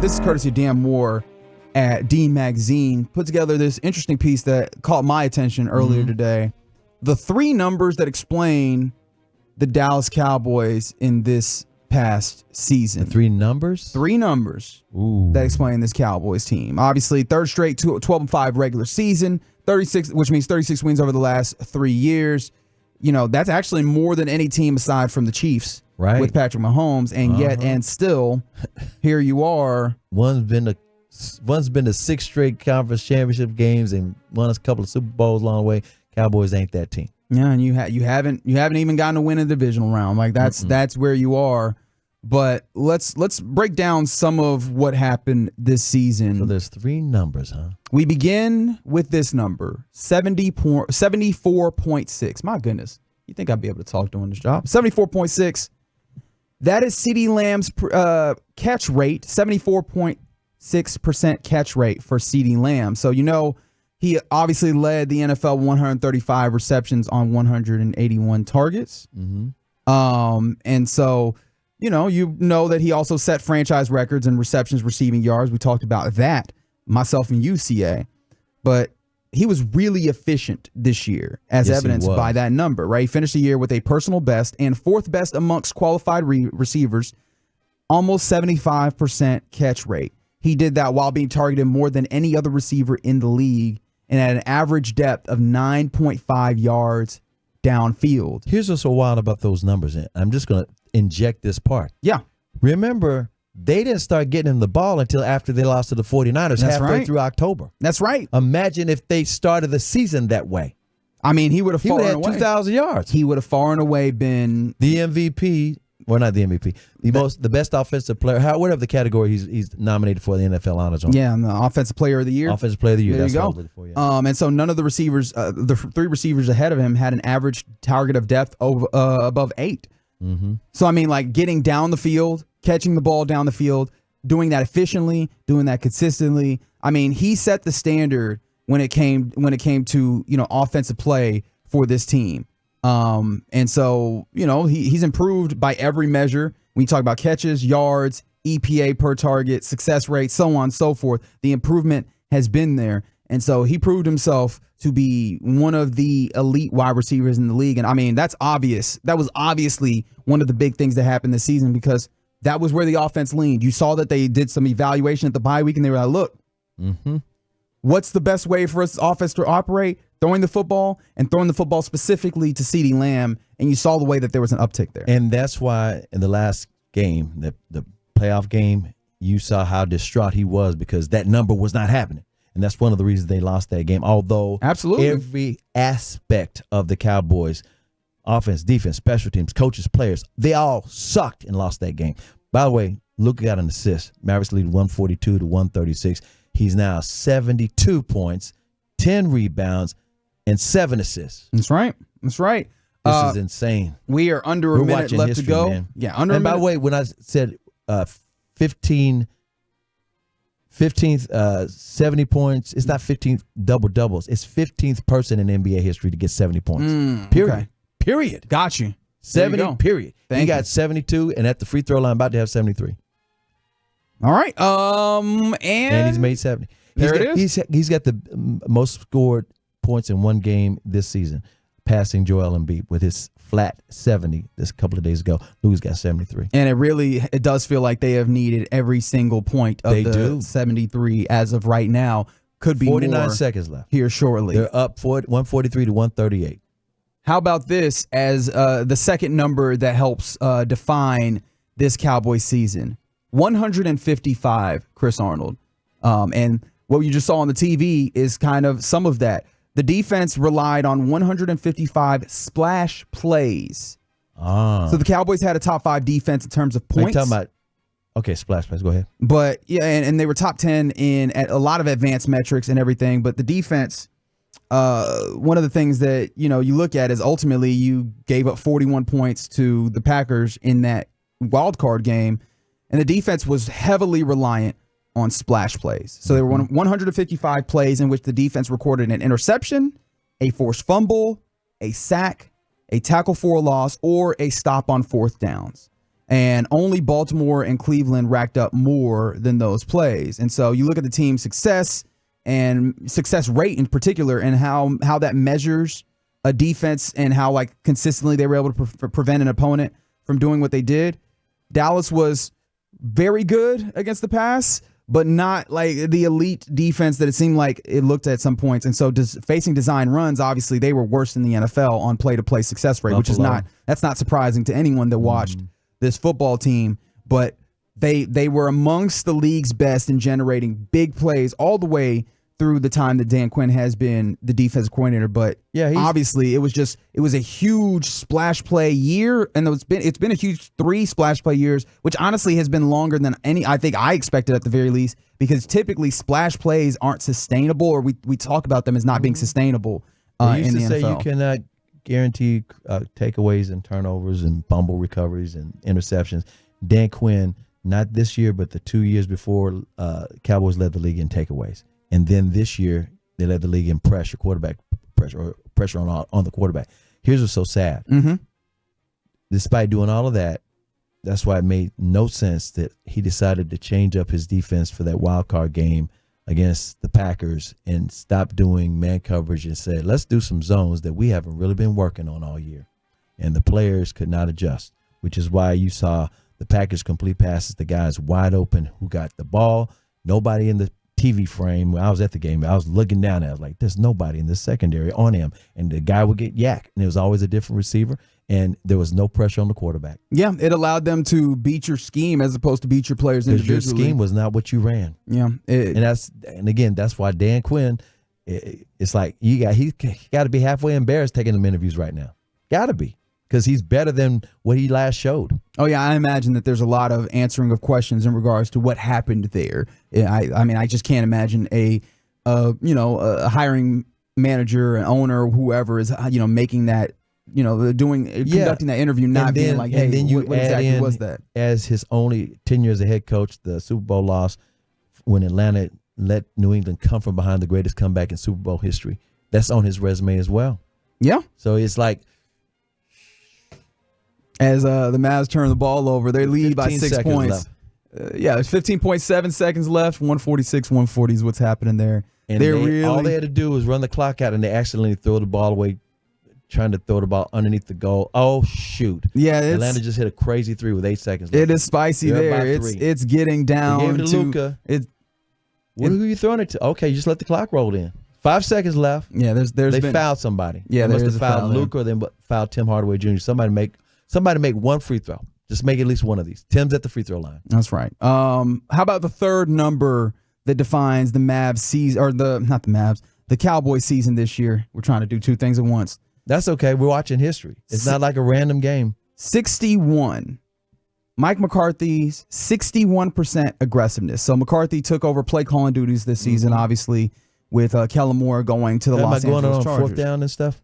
this is courtesy of Dan Moore at D Magazine, put together this interesting piece that caught my attention earlier today. The 3 numbers that explain the Dallas Cowboys in this past season. The 3 numbers? 3 numbers that explain this Cowboys team. Obviously, third straight 12-5 regular season, 36, which means 36 wins over the last 3 years. You know, that's actually more than any team aside from the Chiefs, right, with Patrick Mahomes. And yet, and still, here you are. One's been to 6 straight conference championship games and won a couple of Super Bowls along the way. Cowboys ain't that team. Yeah, and you haven't even gotten a win in the divisional round. Like that's where you are. But let's break down some of what happened this season. So there's 3 numbers, huh? We begin with this number, 74.6. My goodness. You think I'd be able to talk doing this job? 74.6. That is CeeDee Lamb's catch rate, 74.6% catch rate for CeeDee Lamb. So, you know, he obviously led the NFL 135 receptions on 181 targets. And so, you know that he also set franchise records in receptions, receiving yards. We talked about that, myself and you, CA. But he was really efficient this year, as evidenced by that number, right? He finished the year with a personal best and 4th best amongst qualified receivers, almost 75% catch rate. He did that while being targeted more than any other receiver in the league and at an average depth of 9.5 yards downfield. Here's what's so wild about those numbers. I'm just going to inject this part. Yeah. Remember, they didn't start getting him the ball until after they lost to the 49ers halfway through October. That's right. Imagine if they started the season that way. I mean, he would have far and away. 2,000 yards. He would have far and away been the MVP. Well, not the MVP. The best offensive player, whatever the category he's nominated for the NFL honors on. Yeah, and the offensive player of the year. Offensive player of the year. There that's you go. What I was looking for, yeah. And so none of the receivers, the 3 receivers ahead of him, had an average target of depth above 8. So I mean, like getting down the field, catching the ball down the field, doing that efficiently, doing that consistently. I mean, he set the standard when it came to, you know, offensive play for this team. And so, you know, he's improved by every measure. When you talk about catches, yards, EPA per target, success rate, so on and so forth, the improvement has been there. And so he proved himself to be one of the elite wide receivers in the league. And I mean, that's obvious. That was obviously one of the big things that happened this season because that was where the offense leaned. You saw that they did some evaluation at the bye week and they were like, look, what's the best way for us offense to operate? Throwing the football and throwing the football specifically to CeeDee Lamb. And you saw the way that there was an uptick there. And that's why in the last game, the playoff game, you saw how distraught he was because that number was not happening. And that's one of the reasons they lost that game. Although every aspect of the Cowboys, offense, defense, special teams, coaches, players, they all sucked and lost that game. By the way, Luka got an assist. Mavericks lead 142 to 136. He's now 72 points, 10 rebounds, and 7 assists. That's right. That's right. This is insane. We are under a minute left to go. Man. Yeah, under a minute. And by the way, when I said 15th, 70 points, it's not 15th double-doubles. It's 15th person in NBA history to get 70 points. Period. Okay. Period. Got you. 70, period. He got 72, and at the free throw line, about to have 73. All right. And he's made 70. He's got the most scored points in one game this season, passing Joel Embiid with his flat 70 this couple of days ago. Louis got 73. And it does feel like they have needed every single point of the 73 as of right now. Could be 49 more seconds left here shortly. They're up 143 to 138. How about this as the second number that helps define this Cowboys season? 155, Chris Arnold. And what you just saw on the TV is kind of some of that. The defense relied on 155 splash plays. So the Cowboys had a top 5 defense in terms of points. Are you talking about, okay, splash plays, go ahead. But yeah, and they were top 10 at a lot of advanced metrics and everything. But the defense, one of the things that, you know, you look at is ultimately you gave up 41 points to the Packers in that wild card game. And the defense was heavily reliant on splash plays. So there were 155 plays in which the defense recorded an interception, a forced fumble, a sack, a tackle for a loss, or a stop on fourth downs. And only Baltimore and Cleveland racked up more than those plays. And so you look at the team's success and success rate in particular, and how that measures a defense and how like consistently they were able to prevent an opponent from doing what they did. Dallas was very good against the pass, but not like the elite defense that it seemed like it looked at some points. And so facing design runs, obviously they were worse than the NFL on play-to-play success rate, which is that's not surprising to anyone that watched this football team. But they were amongst the league's best in generating big plays all the way through the time that Dan Quinn has been the defensive coordinator. But yeah, obviously it was a huge splash play year, and it's been a huge 3 splash play years, which honestly has been longer than I think I expected at the very least, because typically splash plays aren't sustainable, or we talk about them as not being sustainable in the NFL. They used to say you cannot guarantee takeaways and turnovers and fumble recoveries and interceptions. Dan Quinn, not this year, but the 2 years before, Cowboys led the league in takeaways. And then this year, they led the league in pressure on the quarterback. Here's what's so sad. Despite doing all of that, that's why it made no sense that he decided to change up his defense for that wild card game against the Packers and stop doing man coverage and said, let's do some zones that we haven't really been working on all year. And the players could not adjust, which is why you saw the Packers complete passes, the guys wide open who got the ball, nobody in the TV frame. When I was at the game, I was looking down and I was like, there's nobody in the secondary on him. And the guy would get yak, and it was always a different receiver, and there was no pressure on the quarterback. Yeah, it allowed them to beat your scheme as opposed to beat your players individually. Your scheme was not what you ran. Yeah. And again, that's why Dan Quinn, it's like he got to be halfway embarrassed taking them interviews right now. Got to be. Because he's better than what he last showed. Oh, yeah, I imagine that there's a lot of answering of questions in regards to what happened there. I mean, I just can't imagine a hiring manager, an owner, whoever is, making that, conducting that interview, not being like, hey, what exactly was that? As his only 10 years as head coach, the Super Bowl loss when Atlanta let New England come from behind, the greatest comeback in Super Bowl history. That's on his resume as well. Yeah. So it's like, as the Mavs turn the ball over, they lead by 6 points. There's 15.7 seconds left. 146-140 is what's happening there. And all they had to do was run the clock out, and they accidentally throw the ball away, trying to throw the ball underneath the goal. Oh, shoot. Yeah, Atlanta just hit a crazy 3 with 8 seconds left. It is spicy there. It's getting down to Luka. Who are you throwing it to? Okay, you just let the clock roll in. 5 seconds left. Yeah, they fouled somebody. Yeah, they must have fouled Luka, or they fouled Tim Hardaway Jr. Somebody make one free throw. Just make at least one of these. Tim's at the free throw line. That's right. How about the third number that defines the Mavs season, or the Cowboys season this year? We're trying to do 2 things at once. That's okay. We're watching history. It's not like a random game. 61. Mike McCarthy's 61% aggressiveness. So McCarthy took over play calling duties this season, obviously, with Kellen Moore going to the Los Angeles Chargers. 4th down and stuff?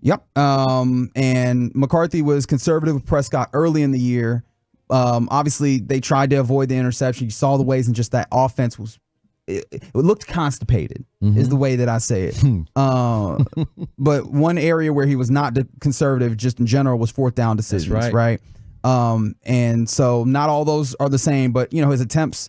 Yep. And McCarthy was conservative with Prescott early in the year. Obviously, they tried to avoid the interception. You saw the ways in just that offense it looked constipated, is the way that I say it. But one area where he was not conservative just in general was 4th down decisions, That's right? And so not all those are the same, but his attempts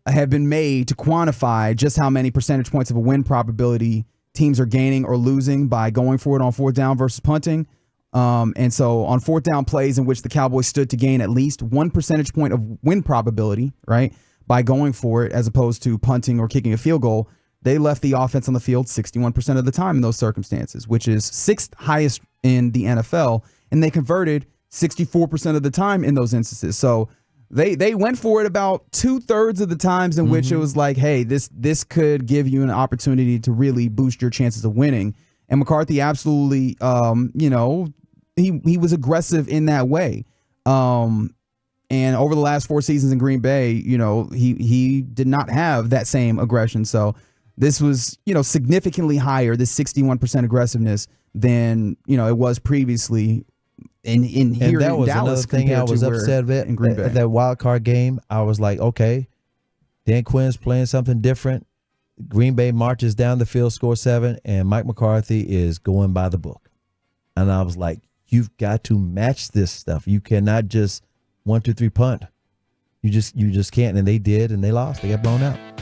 have been made to quantify just how many percentage points of a win probability teams are gaining or losing by going for it on 4th down versus punting. And so on 4th down plays in which the Cowboys stood to gain at least 1 percentage point of win probability, right, by going for it as opposed to punting or kicking a field goal, they left the offense on the field 61% of the time in those circumstances, which is 6th highest in the NFL. And they converted 64% of the time in those instances. So they went for it about 2/3 of the times in which it was like, hey, this could give you an opportunity to really boost your chances of winning. And McCarthy absolutely, he was aggressive in that way. And over the last 4 seasons in Green Bay, he did not have that same aggression. So this was, significantly higher, this 61% aggressiveness than, it was previously. And here that in was Dallas, another thing I was upset with in Green Bay. That wild card game. I was like, okay, Dan Quinn's playing something different. Green Bay marches down the field, score 7, and Mike McCarthy is going by the book. And I was like, you've got to match this stuff. You cannot just 1, 2, 3 punt. You just can't. And they did, and they lost. They got blown out.